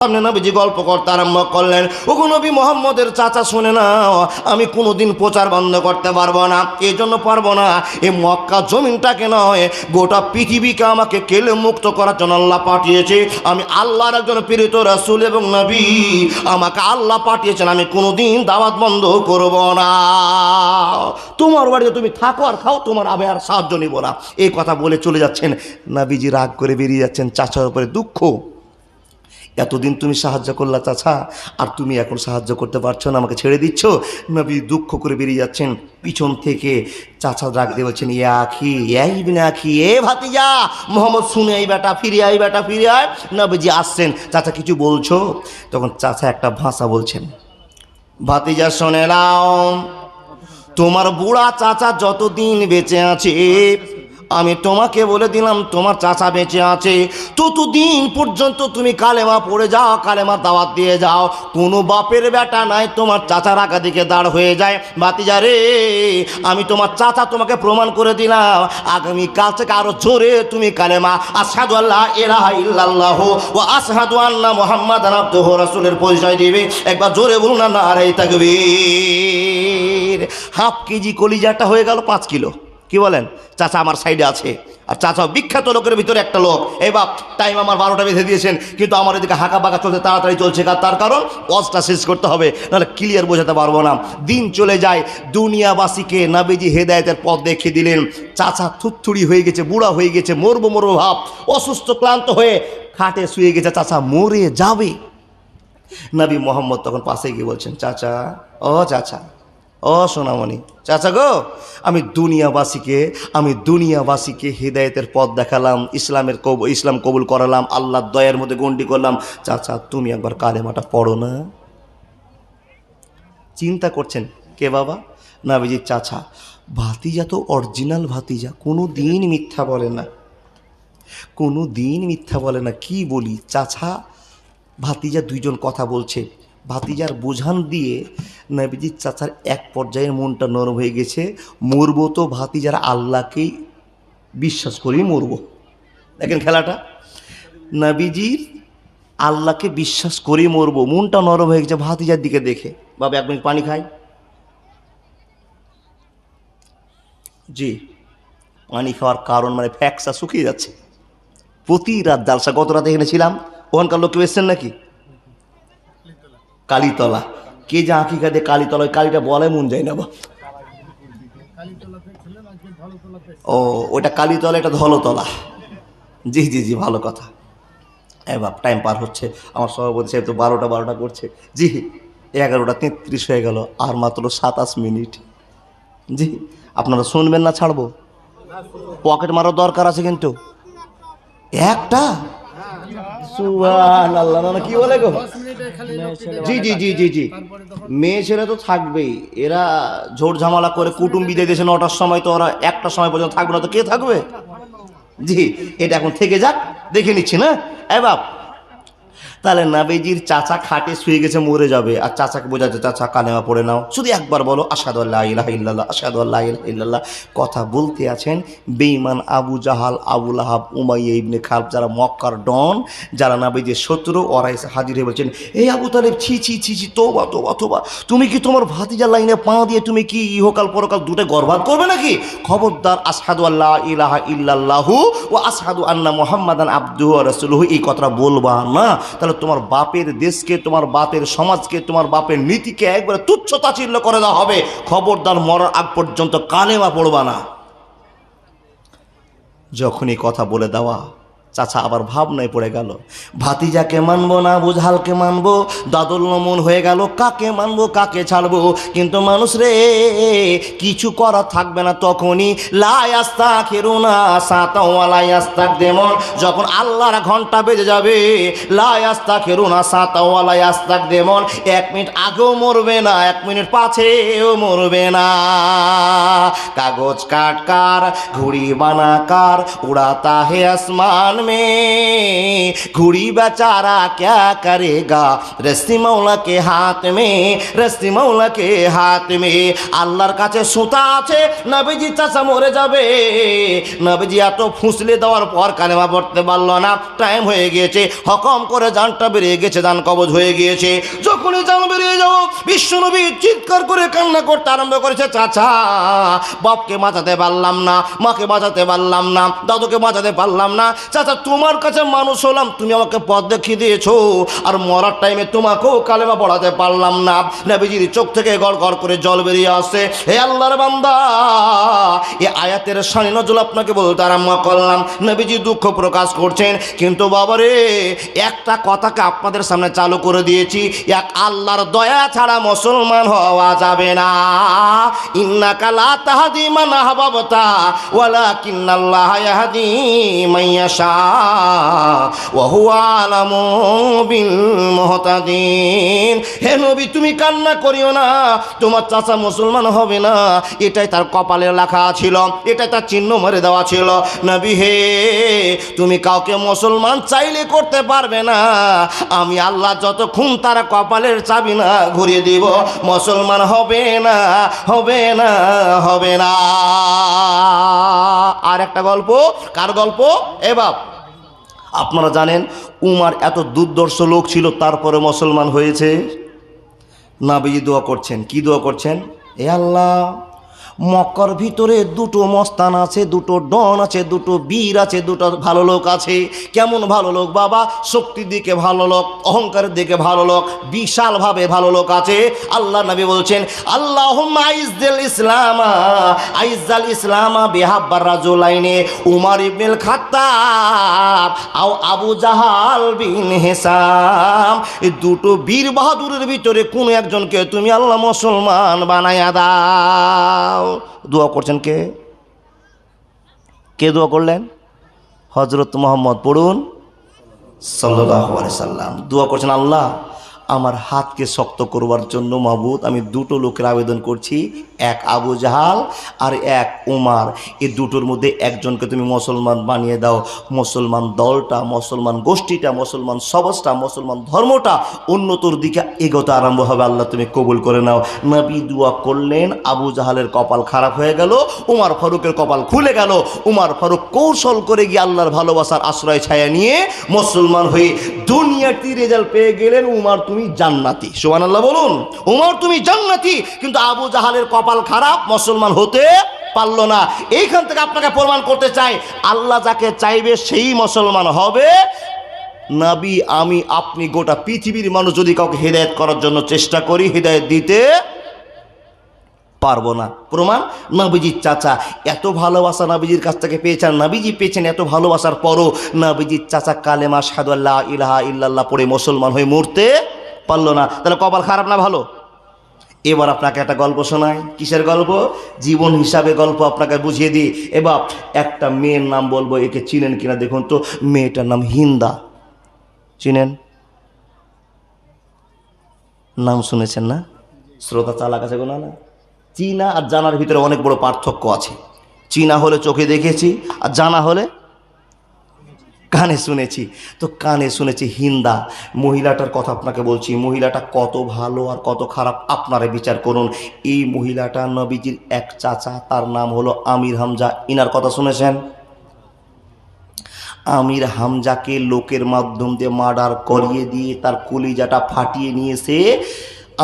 নবীজি গল্প করতে আরম্ভ করলেন, ওগো নবী মুহাম্মদের চাচা শুনে নাও, আমি কোনোদিন প্রচার বন্ধ করতে পারবো না। এই জন্য পারবো না, এই মক্কা জমিনটাকে নয় গোটা পৃথিবীকে আমাকে কেলে মুক্ত করার জন্য আল্লাহ পাঠিয়েছে। আমি আল্লাহর একজন প্রেরিত রাসূল এবং নবী, আমাকে আল্লাহ পাঠিয়েছেন, আমি কোনোদিন দাওয়াত বন্ধ করব না। তোমার বাড়িতে তুমি থাকো আর খাও, তোমার আবে আর সাহায্য নিব না। এই কথা বলে চলে যাচ্ছেন। নবীজি রাগ করে বেরিয়ে যাচ্ছেন, চাচার উপরে দুঃখ। এতদিন তুমি সাহায্য করলা চাচা, আর তুমি এখন সাহায্য করতে পারছো না, আমাকে ছেড়ে দিচ্ছ। নবী দুঃখ করে বেরিয়ে যাচ্ছেন। পিছন থেকে চাচা ডাক দিয়ে বলছেন, ইয়া আখি, এই বিনা আখি, এ ভাতিজা মোহাম্মদ, শুনে এই বেটা, ফিরে আয় বেটা, ফিরে আয়। নবীজি আসছেন, চাচা কিছু বলছো? তখন চাচা একটা ভাষা বলছেন, ভাতিজা শোনে নাও, তোমার বুড়া চাচা যতদিন বেঁচে আছে, আমি তোমাকে বলে দিলাম তোমার চাচা বেঁচে আছে, ততদিন পর্যন্ত তুমি কালেমা পড়ে যাও, কালেমা দাওয়াত দিয়ে যাও। কোনো বাপের বেটা নাই তোমার চাচার আগা দিকে দাঁড় হয়ে যায়। ভাতিজা রে, আমি তোমার চাচা, তোমাকে প্রমাণ করে দিলাম, আগামী কাল থেকে আরো জোরে তুমি কালেমা আশহাদু আল্লা ইলাহা ইল্লাল্লাহ ওয়া আশহাদু আন্না মুহাম্মাদান আবদুহু ওয়া রাসূলুর পরিচয় দিবে। একবার জোরে বলুন না, নারে তাকবীর। হাফ কেজি কলিজাটা হয়ে গেল 5 কিলো। কি বলেন? চাচা আমার সাইডে আছে, আর চাচা বিখ্যাত লোকের ভিতরে একটা লোক। এই বাপ, টাইম আমার 12টা বেঁধে দিয়েছেন, কিন্তু আমার এদিকে হাঁকা বাঁকা চলছে, তাড়াতাড়ি চলছে, তার কারণ ওয়াজটা শেষ করতে হবে, নাহলে ক্লিয়ার বোঝাতে পারবো না। দিন চলে যায়, দুনিয়াবাসীকে নবীজি হেদায়েতের পথ দেখিয়ে দিলেন। চাচা থুতথুড়ি হয়ে গেছে, বুড়া হয়ে গেছে, মরবো মরবো ভাব, অসুস্থ ক্লান্ত হয়ে খাটে শুয়ে গেছে, চাচা মরে যাবে। নবী মোহাম্মদ তখন পাশে গিয়ে বলছেন, চাচা, ও চাচা, ও সোনামণি, চাচা গো, আমি দুনিয়াবাসীকে হৃদায়তের পথ দেখালাম, ইসলাম কবুল করালাম, আল্লাহর দয়ার মধ্যে গন্ডি করলাম। চাচা তুমি একবার কালেমাটা পড়ো না। চিন্তা করছেন, কে বাবা? নবীজির চাচা। ভাতিজা তো অরিজিনাল ভাতিজা, কোনো দিন মিথ্যা বলে না, কোনো দিন মিথ্যা বলে না। কি বলি, চাচা ভাতিজা দুইজন কথা বলছে, ভাতিজার বোঝান দিয়ে নবীজির চাচার এক পর্যায়ের মনটা নরম হয়ে গেছে। মরবো তো ভাতিজার আল্লাহকেই বিশ্বাস করেই মরবো। দেখেন খেলাটা, নবীজির আল্লাহকে বিশ্বাস করেই মরবো, মনটা নরম হয়ে গেছে ভাতিজার দিকে দেখে। বাবা 1 মিনিট পানি খাই। জি, পানি খাওয়ার কারণ মানে ফ্যাক্সা শুকিয়ে যাচ্ছে। প্রতি রাত জালসা, গত রাতে এখানে ছিলাম, ওখানকার লোক কেউ এসছেন নাকি? কালীতলা, কে যে আঁকিকা দিয়ে কালীতলা, ওই কালীটা বলে মন যায় না বা। ও ওটা কালীতলা, এটা ধলতলা। জি জি জি, ভালো কথা। এ বাপ, টাইম পার হচ্ছে, আমার সভাপতি সাহেব তো 12টা করছে। জি, 11টা 33 হয়ে গেল, আর মাত্র 27 মিনিট। জি, আপনারা শুনবেন না ছাড়বো? পকেট মারার দরকার আছে কিন্তু একটা। সুবহানাল্লাহ, না কি বলে গো? জি জি জি জি জি, মেয়ে ছেলে তো থাকবেই, এরা ঝোড় ঝামেলা করে কুটুম বিদায় দিয়েছে 9টার সময়, তো ওরা 1টার সময় পর্যন্ত থাকবে না, তো কে থাকবে? জি, এটা এখন থেকে যাক, দেখে নিচ্ছি না। এ বাপ, তাহলে নবীজির চাচা খাটে শুয়ে গেছে, মরে যাবে, আর চাচাকে বোঝাচ্ছে, চাচা কালেমা পড়ে নাও, শুধু একবার বলো আশহাদু আল্লা ইলাহা ইল্লাল্লাহ, আশহাদু আল্লা ইলাহা ইল্লাল্লাহ। কথা বলতে আছেন বেঈমান আবু জাহাল, আবু লাহাব, উমাইয়া ইবনে খালফ, যারা মক্কার ডন, যারা নবীজির শত্রু, ওরা এসে হাজির হয়ে বলছেন, এই আবু তালেব, ছি ছি ছি ছি, তোবা তোবা তোবা, তুমি কি তোমার ভাতিজার লাইনে পা দিয়ে তুমি কি ইহকাল পরকাল দুটো গর্বাত করবে নাকি? খবরদার, আশহাদু আল্লা ইলাহা ইল্লাল্লাহু ওয়া আশহাদু আন্না মুহাম্মাদান আবদুহু ওয়া রাসূলুহু, এই কথাটা বলবা না, তাহলে তোমার বাপের দেশকে, তোমার বাপের সমাজকে, তোমার বাপের নীতিকে একবারে তুচ্ছ তাচ্ছিল্য করে দেওয়া হবে। খবরদার, মরার আগ পর্যন্ত কালেমা পড়বা না। যখনই কথা বলে দেওয়া, চাচা আবার ভাবনায় পড়ে গেল, ভাতিজাকে মানবো না বুঝালকে মানবো, দাদুল নমন হয়ে গেল, কাকে মানবো কাকে ছাড়বো। কিন্তু মানুষ রে, কিছু করা থাকবে না তখনই লায়াস্তাখিরুনা সাআতাও ওয়া লায়াস্তাকদিমুন, যখন আল্লাহর ঘন্টা বেজে যাবে, লায়াস্তাখিরুনা সাআতাও ওয়া লায়াস্তাকদিমুন, 1 মিনিট আগেও মরবে না, 1 মিনিট পাছেও মরবে না। কাগজ কাটকার, ঘুড়ি বানাকার, উড়াতা হে আসমান में, घुड़ी बेचारा क्या करेगा, रस्सी मौला के हाथ में, रस्सी मौला के हाथ में। আল্লাহর কাছে সুতা আছে, নবীজি চাচা মরে যাবে। নবীজি এত ফুসলে দেওয়ার পর কালেমা পড়তে পারলো না, টাইম হয়ে গিয়েছে, হকম করে জানটা বেরিয়ে গেছে, জান কবজ হয়ে গিয়েছে। যখনই জান বেরিয়ে যাও, বিশ্বনবী চিৎকার করে কান্না করতে আরম্ভ করেছে, চাচা বাপকে বাঁচাতে পারলাম না, মাকে বাঁচাতে পারলাম না, দাদুকে বাঁচাতে পারলাম না, চাচা তোমার কাছে মানুষ হলাম, তুমি আমাকে পথ দেখিয়ে দিয়েছো, আর মরার টাইমে তোমাকেও কালেমা পড়াতে পারলাম না। নবীজির চোখ থেকে গড় গড় করে জল বেরিয়ে আসে। হে আল্লাহর বান্দা, এই আয়াতের শানি নজরুল আপনাকে বলতে আরম্ভ করলাম। নবীজি দুঃখ প্রকাশ করছেন, কিন্তু বাবারে একটা কথাকে আপনাদের সামনে চালু করে দিয়েছি, এক আল্লাহর দয়া ছাড়া মুসলমান হওয়া যাবে না। ইন্নাকা লা তাহদি মান আহবাবতা ওয়ালাকিন্নাল্লাহা ইয়াহদি মান ইয়াশা ওয়া হুয়া আলামু বিল মুহতাদিন। হে নবী, তুমি কান্না করিও না, তোমার চাচা মুসলমান হবে না, এটাই তার কপালে লেখা ছিল, এটাই তার চিহ্ন মেরে দেওয়া ছিল। নবী হে, তুমি কাউকে মুসলমান চাইলে করতে পারবে না, আমি আল্লাহ যতক্ষণ তার কপালের চাবি না ঘুরিয়ে দিব, মুসলমান হবে না, হবে না, হবে না। আর একটা গল্প, কার গল্প? এ বাপ, আপনারা জানেন উমার এত দুর্দর্শ লোক ছিল, তারপরে মুসলমান হয়েছে। নবীজি দোয়া করছেন, কি দোয়া করছেন? এ আল্লাহ, মক্কার ভিতরে দুটো মস্তান আছে, দুটো ডন আছে, দুটো বীর আছে, দুটো ভালো লোক আছে। কেমন ভালো লোক বাবা? শক্তির দিকে ভালো লোক, অহংকারের দিকে ভালো লোক, বিশালভাবে ভালো লোক আছে। আল্লাহ নবী বলছেন, আল্লাহুম্মা আইজ্জিল ইসলামা, আইজ্জাল ইসলামা বিহাব্বার রাজুলাইনে উমর ইবনুল খাত্তাব আও আবু জাহাল বিন হিসাম। এই দুটো বীর বাহাদুরের ভিতরে কোন একজনকে তুমি আল্লাহ মুসলমান বানায়া দাও। দোয়া করছেন কে? কে দোয়া করলেন? হযরত মুহাম্মদ, পড়ুন সাল্লাল্লাহু আলাইহি সাল্লাম। দোয়া করছেন, আল্লাহ আমার হাতকে শক্ত করবার জন্য মাবুদ আমি দুটো লোকের আবেদন করছি, এক আবু জাহাল আর এক উমার, এই দুটোর মধ্যে একজনকে তুমি মুসলমান বানিয়ে দাও। মুসলমান দলটা, মুসলমান গোষ্ঠীটা, মুসলমান সমাজটা, মুসলমান ধর্মটা উন্নতর দিকে এগোতে আরম্ভ হবে। আল্লাহ তুমি কবুল করে নাও। নবী দোয়া করলেন, আবু জাহালের কপাল খারাপ হয়ে গেল, উমার ফারুকের কপাল খুলে গেল। উমার ফারুক কৌশল করে গিয়ে আল্লাহর ভালোবাসার আশ্রয় ছায়া নিয়ে মুসলমান হয়ে দুনিয়াটি রেজাল্ট পেয়ে গেলেন। উমার তুমি জান্নাতি, সুবহানাল্লাহ বলুন। উমর তুমি জান্নাতি, কিন্তু আবু জাহালের কপাল খারাপ, মুসলমান হতে পারলো না। এইখান থেকে আপনাকে প্রমাণ করতে চাই, আল্লাহ যাকে চাইবে সেই মুসলমান হবে। নবী, আমি, আপনি, গোটা পৃথিবীর মানুষ যদি কাউকে হিদায়াত করার জন্য চেষ্টা করি, হিদায়াত দিতে পারবো না। প্রমাণ, নবীজির চাচা এত ভালোবাসা নবীজির কাছ থেকে পেয়েছেন, নবীজি পেয়েছেন এত ভালোবাসার পরও নবীজির চাচা কালেমা শাহাদু আল্লা ইলাহা ইল্লাল্লাহ পড়ে মুসলমান হয়ে মরতে পারলো না। তাহলে কপাল খারাপ না ভালো? এবার আপনাকে একটা গল্প শোনাই। কিসের গল্প? জীবন হিসাবে গল্প আপনাকে বুঝিয়ে দিই। এবার একটা মেয়ের নাম বলবো, একে চিনেন কিনা দেখুন তো। মেয়েটার নাম হিন্দা, চিনেন? নাম শুনেছেন না? শ্রোতা চালাক আছে কোনো না? চিনা আর জানার ভিতরে অনেক বড় পার্থক্য আছে। চিনা হলে চোখে দেখেছি, আর জানা হলে কানে শুনেছি। তো কানে শুনেছি হিন্দা, মহিলাটার কথা আপনাকে বলছি। মহিলাটা কত ভালো আর কত খারাপ আপনারা বিচার করুন। এই মহিলাটা নবীজির এক চাচা, তার নাম হলো আমির হামজা। ইনার কথা শুনেছেন? আমির হামজাকে লোকের মাধ্যম দিয়ে মার্ডার করিয়ে দিয়ে তার কলিজাটা ফাটিয়ে নিয়েছে।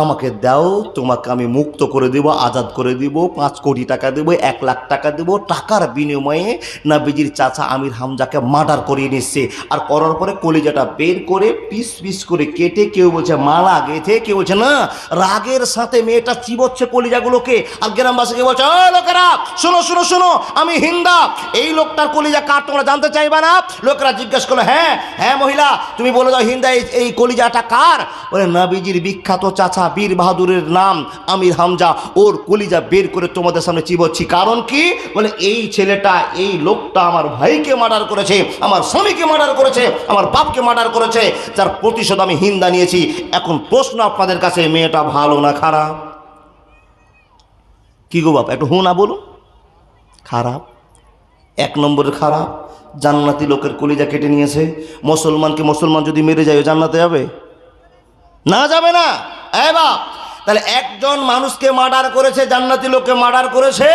আমাকে দাও, তোমাকে আমি মুক্ত করে দেব, আজাদ করে দেব, 5 কোটি টাকা দেবো, 1 লাখ টাকা দেবো। টাকার বিনিময়ে নবীজির চাচা আমির হামজাকে মার্ডার করিয়ে নিচ্ছে। আর করার পরে কলিজাটা বের করে পিস পিস করে কেটে, কেউ বলছে মালা গেঁথে, কেউ বলছে না, রাগের সাথে মেয়েটা চিবোচ্ছে কলিজাগুলোকে। আর গ্রামবাসীকে বলছে, ও লোকেরা শোনো শোনো শোনো, আমি হিন্দা, এই লোকটার কলিজা কার তোমরা জানতে চাইবে না? লোকেরা জিজ্ঞেস করলো, হ্যাঁ হ্যাঁ মহিলা, তুমি বলে দাও হিন্দা, এই কলিজাটা কার? বলে নবীজির বিখ্যাত চাচা বীর বাহাদুরের নাম আমির হামজা, ওর কলিজা বের করে তোমাদের সামনে চিবোচ্ছি। কারণ কি? বলে এই ছেলেটা, এই লোকটা আমার ভাইকে মার্ডার করেছে, আমার স্বামীকে মার্ডার করেছে, আমার বাপকে মার্ডার করেছে, যার প্রতিশোধ আমি হিন্দা নিয়েছি। এখন প্রশ্ন আপনাদের কাছে, মেয়েটা ভালো না খারাপ? কি গো বাপ, একটু হু না বলুন। খারাপ, 1 নম্বরের খারাপ। জান্নাতি লোকের কলিজা কেটে নিয়েছে। মুসলমানকে মুসলমান যদি মেরে যায়, ও জান্নাতে যাবে? না, যাবে না। এ বাপ, তাহলে একজন মানুষকে মার্ডার করেছে, জান্নাতি লোককে মার্ডার করেছে,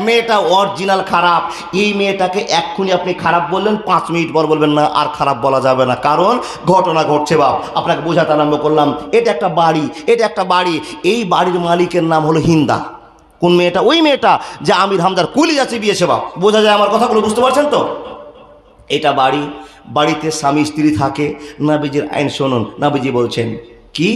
মেয়েটা অরিজিনাল খারাপ। এই মেয়েটাকে এক্ষুনি আপনি খারাপ বললেন, 5 মিনিট পর বলবেন না আর খারাপ বলা যাবে না, কারণ ঘটনা ঘটছে। বাপ, আপনাকে বোঝাতে আরম্ভ করলাম। এটা একটা বাড়ি, এটা একটা বাড়ি। এই বাড়ির মালিকের নাম হলো হিন্দা। কোন মেয়েটা? ওই মেয়েটা যে আমির হামদার কলিজা চিবিয়েছে। বাপ, বোঝা যায় আমার কথাগুলো? বুঝতে পারছেন তো? এটা বাড়ি, বাড়িতে স্বামী স্ত্রী থাকে। নবীজির আইন শুনুন, নবীজি বলছেন কি?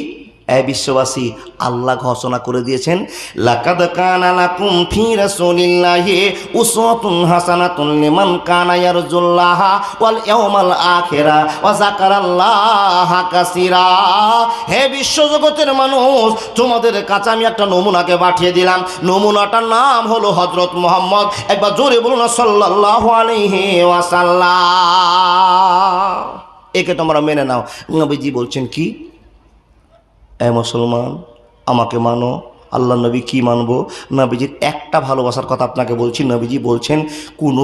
এ বিশ্ববাসী, আল্লাহ ঘোষণা করে দিয়েছেন, লাকাদ কানা লাকুম ফি রাসূলিল্লাহি উসওয়াতুন হাসানাতুন লিমান কানা ইয়ারজুল্লাহা ওয়াল ইয়াউমাল আখিরা ওয়া যাকারাল্লাহা কাসীরা। হে বিশ্বজগতের মানুষ, তোমাদের কাছে আমি একটা নমুনাকে পাঠিয়ে দিলাম। নমুনাটার নাম হলো হযরত মুহাম্মদ। একবার জোরে বলুন না, সাল্লাল্লাহু আলাইহি ওয়াসাল্লাম। একে তোমরা মেনে নাও। নবীজি বলছেন কি? এ মুসলমান, আমাকে মানো। আল্লাহ নবী কি মানবো? নবীজির একটা ভালোবাসার কথা আপনাকে বলছি। নবীজি বলছেন, কোনো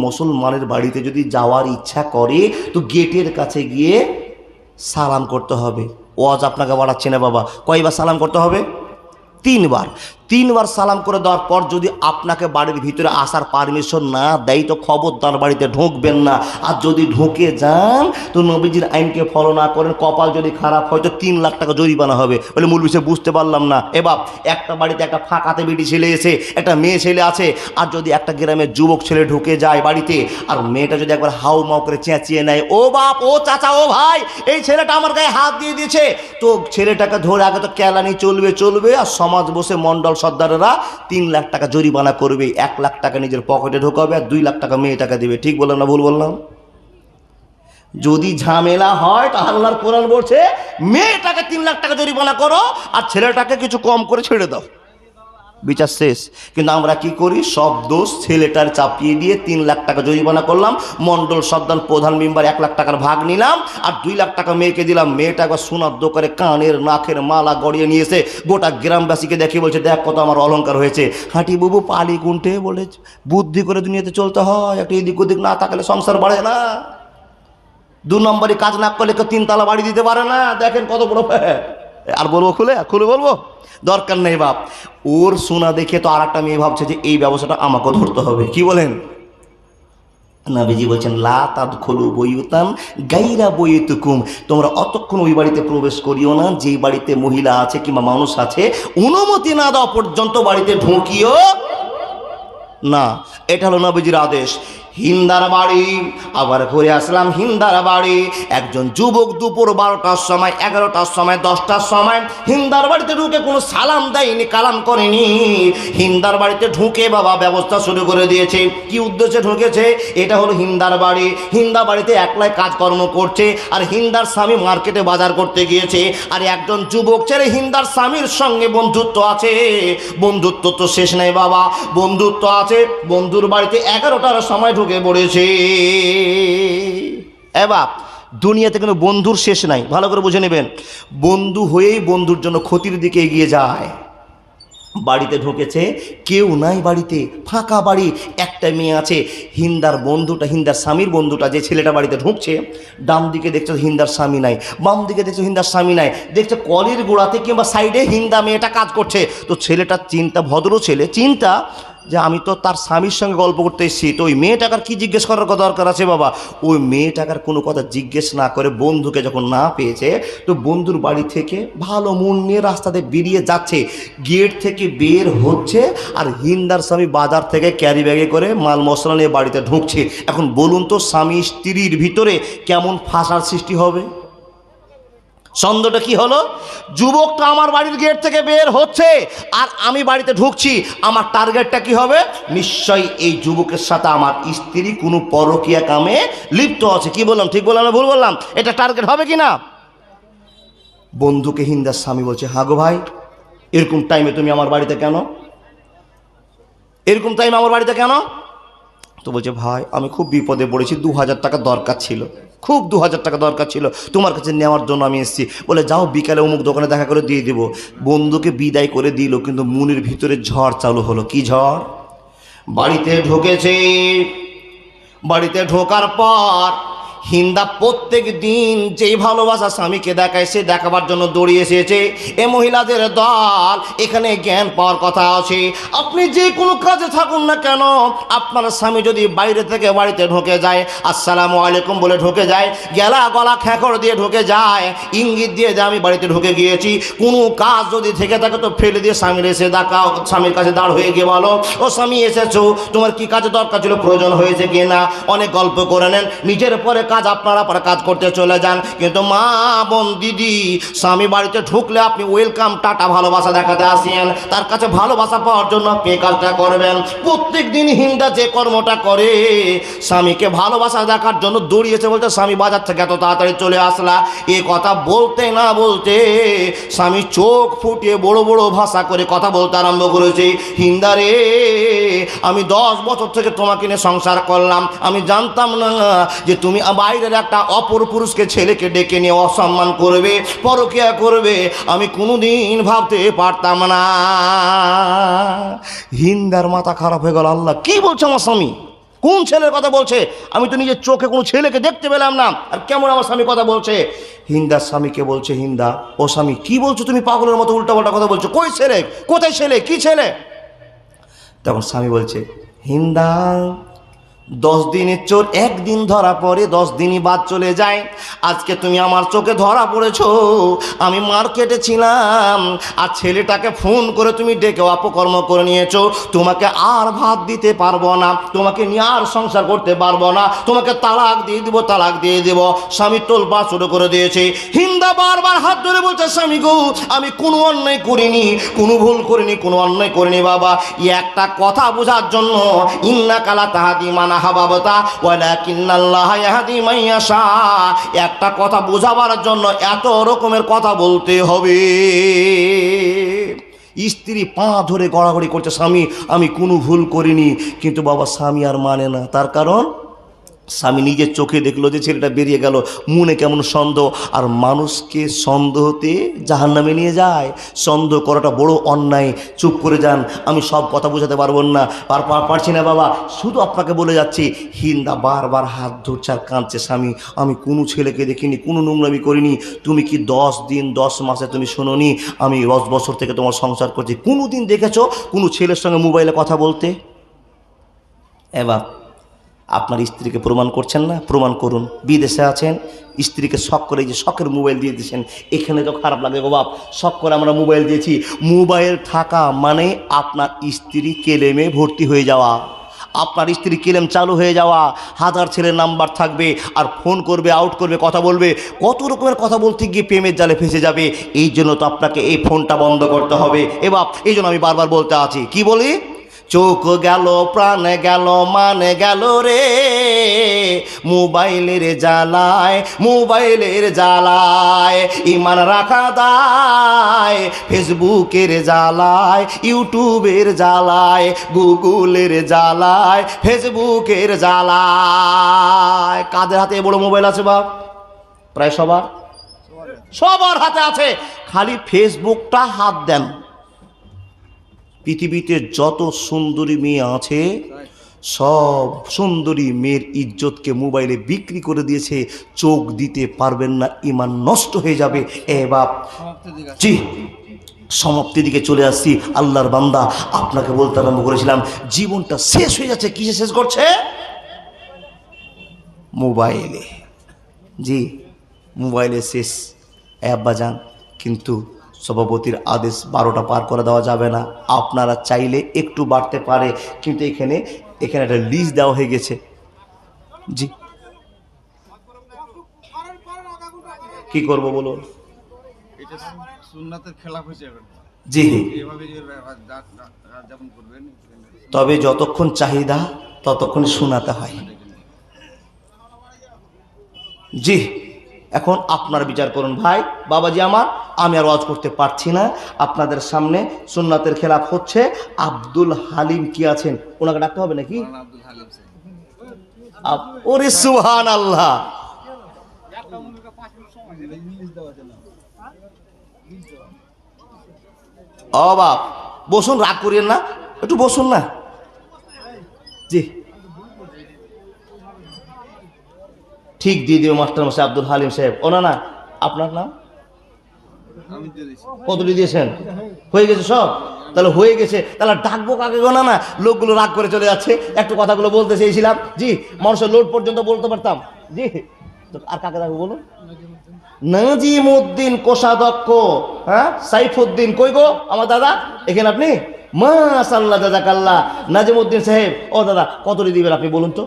মুসলমানের বাড়িতে যদি যাওয়ার ইচ্ছা করে তো গেটের কাছে গিয়ে সালাম করতে হবে। ওয়াজ আপনাকে বাড়াচ্ছে না বাবা। কয়বার সালাম করতে হবে? 3 বার। 3 বার সালাম করে দেওয়ার পর যদি আপনাকে বাড়ির ভিতরে আসার পারমিশন না দেয় তো খবরদার বাড়িতে ঢুকবেন না। আর যদি ঢুকে যান তো নবীজির আইনকে ফলো না করেন, কপাল যদি খারাপ হয় তো 3 লাখ টাকা জরিমানা হবে। বলে মূল বিষয় বুঝতে পারলাম না। এবার একটা বাড়িতে একটা ফাঁকাতে বেটি ছেলে এসে, একটা মেয়ে ছেলে আছে, আর যদি একটা গ্রামের যুবক ছেলে ঢুকে যায় বাড়িতে, আর মেয়েটা যদি একবার হাউ মাউ করে চেঁচিয়ে নেয়, ও বাপ, ও চাচা, ও ভাই, এই ছেলেটা আমার গায়ে হাত দিয়ে দিয়েছে, তো ছেলেটাকে ধরে আগে তো কেলানি চলবে, আর সমাজ বসে মণ্ডল সর্দারেরা 3 লাখ টাকা জরিমানা করবে। 1 লাখ টাকা নিজের পকেটে ঢোকাবে, আর 2 লাখ টাকা মেয়েটাকে দেবে। ঠিক বললাম না ভুল বললাম? যদি ঝামেলা হয় তাহলে আল্লাহর কোরআন বলছে, মেয়েটাকে 3 লাখ টাকা জরিমানা করো আর ছেলেটাকে কিছু কম করে ছেড়ে দাও, বিচার শেষ। কিন্তু আমরা কি করি? সব দোষ ছেলেটার চাপিয়ে দিয়ে 3 লাখ টাকা জরিমানা করলাম, মণ্ডল সর্দার প্রধান মেম্বার 1 লাখ টাকার ভাগ নিলাম, আর 2 লাখ টাকা মেয়েকে দিলাম। মেয়েটা একবার সোনার দোকানে কানের নাকের মালা গড়িয়ে নিয়েছে, গোটা গ্রামবাসীকে দেখে বলছে, দেখ কত আমার অলংকার হয়েছে। হাঁটি বুবু পালি কুন্টে বলে বুদ্ধি করে দুনিয়াতে চলতে হয়, একটা এদিক ওদিক না থাকলে সংসার বাড়ে না। 2 নম্বরে কাজ না করলে কেউ 3 তলা বাড়ি দিতে পারে না। দেখেন কত বড়। আর বলবো খুলে বলবো? দরকার নেই বাপ। ওর সোনা দেখে তো আর একটা মেয়ে ভাবছে যে এই ব্যবসাটা আমাকেও ধরতে হবে। কি বলেন? নবীজি বলছেন, লা তাদখুলু বুয়ুতান গায়রা বুয়ুতিকুম, তোমরা অতক্ষণ ওই বাড়িতে প্রবেশ করিও না যেই বাড়িতে মহিলা আছে কিংবা মানুষ আছে, অনুমতি না দেওয়া পর্যন্ত বাড়িতে ঢুকিও না। এটা হলো নবীজির আদেশ। হিন্দার বাড়ি, আবার ঘুরে আসলাম হিন্দার বাড়ি। একজন যুবক দুপুর 12টার সময়, 11টার সময়, 10টার সময় হিন্দার বাড়িতে ঢুকে কোনো সালাম দেয়নি, কালাম করেনি। হিন্দার বাড়িতে ঢুকে বাবা ব্যবস্থা শুরু করে দিয়েছে। কি উদ্দেশ্যে ঢুকেছে? এটা হলো হিন্দার বাড়ি। হিন্দা বাড়িতে একলাই কাজকর্ম করছে, আর হিন্দার স্বামী মার্কেটে বাজার করতে গিয়েছে। আর একজন যুবক ছেলে হিন্দার স্বামীর সঙ্গে বন্ধুত্ব আছে। বন্ধুত্ব তো শেষ নেই বাবা, বন্ধুত্ব আছে। বন্ধুর বাড়িতে 11টার সময় ঢুকে পড়েছে। এ বাপ, দুনিয়াতে কোনো বন্ধুর শেষ নাই, ভালো করে বুঝে নেবেন। বন্ধু হয়েই বন্ধুর জন্য ক্ষতির দিকে এগিয়ে যায়। বাড়িতে ঢুকেছে, কেউ নাই বাড়িতে, ফাঁকা বাড়ি। একটা মেয়ে আছে। হিন্দার বন্ধুটা, হিন্দার স্বামীর বন্ধুটা, যে ছেলেটা বাড়িতে ঢুকছে, ডান দিকে দেখছো হিন্দার স্বামী নাই, বাম দিকে দেখছো হিন্দার স্বামী নাই, দেখছো কলের গোড়াতে কিংবা সাইডে হিন্দা মেয়েটা কাজ করছে। তো ছেলেটার চিন্তা, ভদ্র ছেলে চিন্তা যে আমি তো তার স্বামীর সঙ্গে গল্প করতে এসেছি, তো ওই মেয়েটাকার কি জিজ্ঞেস করার দরকার আছে বাবা? ওই মেয়েটাকার কোনো কথা জিজ্ঞেস না করে বন্ধুকে যখন না পেয়েছে, তো বন্ধুর বাড়ি থেকে ভালো মন নিয়ে রাস্তাতে বেরিয়ে যাচ্ছে। গেট থেকে বের হচ্ছে, আর হিন্দার স্বামী বাজার থেকে ক্যারি ব্যাগে করে মাল মশলা নিয়ে বাড়িতে ঢুকছে। এখন বলুন তো, স্বামী স্ত্রীর ভিতরে কেমন ফাঁসার সৃষ্টি হবে? সন্দেহটা কি হলো? যুবকটা আমার বাড়ির গেট থেকে বের হচ্ছে, আর আমি বাড়িতে ঢুকছি। আমার টার্গেটটা কি হবে? নিশ্চয়ই এই যুবকের সাথে আমার স্ত্রী কোনো পরকীয়া কামে লিপ্ত আছে। কি বললাম? ঠিক বললাম না ভুল বললাম? এটা টার্গেট হবে কি না? বন্ধুকে হিন্দার স্বামী বলছে, হ্যাঁ গো ভাই, এরকম টাইমে তুমি আমার বাড়িতে কেন? এরকম টাইমে আমার বাড়িতে কেন? তো বলছে, ভাই আমি খুব বিপদে পড়েছি, 2000 টাকা দরকার ছিল, খুব 2000 টাকা দরকার ছিল, তোমার কাছে নেওয়ার জন্য আমি এসেছি। বলে, যাও বিকালে অমুক দোকানে দেখা করে দিয়ে দেবো। বন্ধুকে বিদায় করে দিল, কিন্তু মনের ভিতরে ঝড় চালু হলো। কি ঝড়? বাড়িতে ঢুকেছে, বাড়িতে ঢোকার পর হিন্দা প্রত্যেক দিন যেই ভালোবাসা স্বামীকে দেখায় সে দেখাবার জন্য দৌড়িয়ে এসেছে। এ মহিলাদের দল, এখানে জ্ঞান পাওয়ার কথা আছে। আপনি যে কোনো কাজে থাকুন না কেন, আপনার স্বামী যদি বাইরে থেকে বাড়িতে ঢুকে যায়, আসসালামু আলাইকুম বলে ঢুকে যায়, গলা খেকড় দিয়ে ঢুকে যায়, ইঙ্গিত দিয়ে যে আমি বাড়িতে ঢুকে গিয়েছি, কোনো কাজ যদি থেকে থাকে তো ফেলে দিয়ে স্বামীর এসে দেখাও, স্বামীর কাছে দাঁড় হয়ে গিয়ে বলো, ও স্বামী এসেছো, তোমার কি কাজে দরকার ছিল, প্রয়োজন হয়েছে কি না। অনেক গল্প করে নেন, নিজের পরে কাজ আপনারা পরে কাজ করতে চলে যান। কিন্তু মা বোন দিদি, স্বামী বাড়িতে ঢুকলে আপনি ওয়েলকাম টাটা ভালোবাসা দেখাতে আসেন, তার কাছে ভালোবাসা পাওয়ার জন্য আপনি কাজটা করবেন। প্রত্যেক দিন হিন্দা যে কর্মটা করে, স্বামীকে ভালোবাসা দেখার জন্য দৌড়িয়েছে, বলতে স্বামী বাজার থেকে এত তাড়াতাড়ি চলে আসলা। এ কথা বলতে না বলতে স্বামী চোখ ফুটিয়ে বড় বড় ভাষা করে কথা বলতে আরম্ভ করেছে। হিন্দা রে, আমি 10 বছর থেকে তোমাকে নিয়ে সংসার করলাম, আমি জানতাম না যে তুমি বাইরের একটা অপর পুরুষকে ছেলেকে ডেকে নিয়ে অসম্মান করবে, পরকীয়া করবে, আমি কোনোদিন ভাবতে পারতাম না। হিন্দার মাথা খারাপ হয়ে গেল, আল্লাহ কি বলছে আমার স্বামী, কোন ছেলের কথা বলছে, আমি তো নিজের চোখে কোনো ছেলেকে দেখতে পেলাম না, আর কেমন আমার স্বামী কথা বলছে। হিন্দার স্বামীকে বলছে, হিন্দা ও স্বামী কি বলছো তুমি, পাগলের মতো উল্টাপাল্টা কথা বলছো, কই ছেলে, কোথায় ছেলে, কি ছেলে। তখন স্বামী বলছে, হিন্দা 10 দিনের চোর একদিন ধরা পড়ে 10 দিনই বাদ চলে যায়। আজকে তুমি আমার চোখে ধরা পড়েছো, আমি মার্কেটে ছিলাম আর ছেলেটাকে ফোন করে তুমি ডেকে অপকর্ম করে নিয়েছো, তোমাকে আর ভাত দিতে পারবো না, তোমাকে নিয়ে আর সংসার করতে পারবো না, তোমাকে তালাক দিয়ে দিব, তালাক দিয়ে দেব। স্বামী তোলপাড় শুরু করে দিয়েছে। হিন্দা বারবার হাত ধরে বলছে, স্বামী গো আমি কোনো অন্যায় করিনি, কোনো ভুল করিনি, কোনো অন্যায় করিনি বাবা। একটা কথা বোঝার জন্য, ইন্নাকা লা তাহদি মান আহবাবতা ওয়ালাকিন্নাল্লাহ ইয়াহদি মান ইয়াশা, একটা কথা বোঝাবার জন্য এত রকমের কথা বলতে হবে। স্ত্রী পা ধরে গড়াগড়ি করছে, স্বামী আমি কোনো ভুল করিনি, কিন্তু বাবা স্বামী আর মানে না। তার কারণ স্বামী নিজের চোখে দেখলো যে ছেলেটা বেরিয়ে গেল, মনে কেমন সন্দেহ, আর মানুষকে সন্দেহতে জাহান্নামে নিয়ে যায়। সন্দেহ করাটা বড় অন্যায়। চুপ করে যান, আমি সব কথা বোঝাতে পারবো না, পারছি না বাবা, শুধু আপনাকে বলে যাচ্ছি। হিন্দা বারবার হাত ধরছে আর কাঁদছে, স্বামী আমি কোনো ছেলেকে দেখিনি, কোনো নোংরামি করিনি, তুমি কি 10 দিন 10 মাসে তুমি শোনোনি আমি 10 বছর থেকে তোমার সংসার করছি, কোনো দিন দেখেছো কোনো ছেলের সঙ্গে মোবাইলে কথা বলতে? এবার আপনার স্ত্রীকে প্রমাণ করছেন না, প্রমাণ করুন। বিদেশে আছেন, স্ত্রীকে শখ করে, যে শখের মোবাইল দিয়ে দিয়েছেন, এখানে তো খারাপ লাগে গো বাপ, শখ করে আমরা মোবাইল দিয়েছি। মোবাইল থাকা মানে আপনার স্ত্রী কেলেমে ভর্তি হয়ে যাওয়া, আপনার স্ত্রী কেলেম চালু হয়ে যাওয়া। হাজার ছেলের নাম্বার থাকবে আর ফোন করবে, আউট করবে, কথা বলবে, কত রকমের কথা বলতে গিয়ে প্রেমের জালে ফেসে যাবে। এই জন্য তো আপনাকে এই ফোনটা বন্ধ করতে হবে। এ বাপ, এই জন্য আমি বারবার বলতে আছি, কি বলি, চোখ গেল, প্রাণ গেল, মান গেল রে মোবাইলের জ্বালায়, মোবাইলের জ্বালায় ইমান রাখা দায়, ফেসবুকের জ্বালায়, ইউটিউবের জ্বালায়, গুগলের জ্বালায়, ফেসবুকের জ্বালায়। কাদের হাতে বড় মোবাইল আছে বাপ? প্রায় সবার হাতে আছে। খালি ফেসবুকটা হাত দেন, পৃথিবীতে যত সুন্দরী মেয়ে আছে সব সুন্দরী মেয়ের ইজ্জতকে মোবাইলে বিক্রি করে দিয়েছে। চোখ দিতে পারবেন না, ঈমান নষ্ট হয়ে যাবে। এ বাপ, জি সমাপ্তির দিকে চলে আসছি। আল্লাহর বান্দা, আপনাকে বলতে আরম্ভ করেছিলাম, জীবনটা শেষ হয়ে যাচ্ছে। কিসে শেষ করছে? মোবাইলে। জি মোবাইলে শেষ। আব্বাজান, কিন্তু সভাপতির আদেশ 12টা পার করে দেওয়া যাবে না, আপনারা চাইলে একটু বাড়তে পারে, কিন্তু এখানে একটা লিস্ট দেওয়া হয়ে গেছে। জি কি করব বলুন? জি তবে যতক্ষণ চাহিদা ততক্ষণ শোনাতে হয়। জি এখন আপনার বিচার করুন ভাই। বাবাজি আমার, আমি আর ওয়াজ করতে পারছি না আপনাদের সামনে, সুন্নাতের খেলাফ হচ্ছে। আব্দুল হালিম কি আছেন? ওনাকে ডাকতে হবে নাকি? ওরে সুবহানাল্লাহ। ও বাপ, বসুন, রাগ করিয়েন না, একটু বসুন না। জি ঠিক দিয়ে দিবে মাস্টার মশাই আব্দুল হালিম সাহেব। ও না না, আপনার নাম কতটি দিয়েছেন? হয়ে গেছে সব? তাহলে হয়ে গেছে, তাহলে ডাকবো কাকে গো? না না, লোকগুলো রাগ করে চলে যাচ্ছে। একটু কথাগুলো বলতে চেয়েছিলাম জি, মানুষের লোড পর্যন্ত বলতে পারতাম জি। তো আর কাকে ডাকবো বলুন? নাজিমউদ্দিন কোষাধ্যক্ষ। হ্যাঁ, সাইফুদ্দিন কই গো আমার দাদা? এখানে আপনি? মাশাআল্লাহ, জাযাকাল্লাহ। নাজিমউদ্দিন সাহেব, ও দাদা কতটি দিবেন আপনি বলুন তো?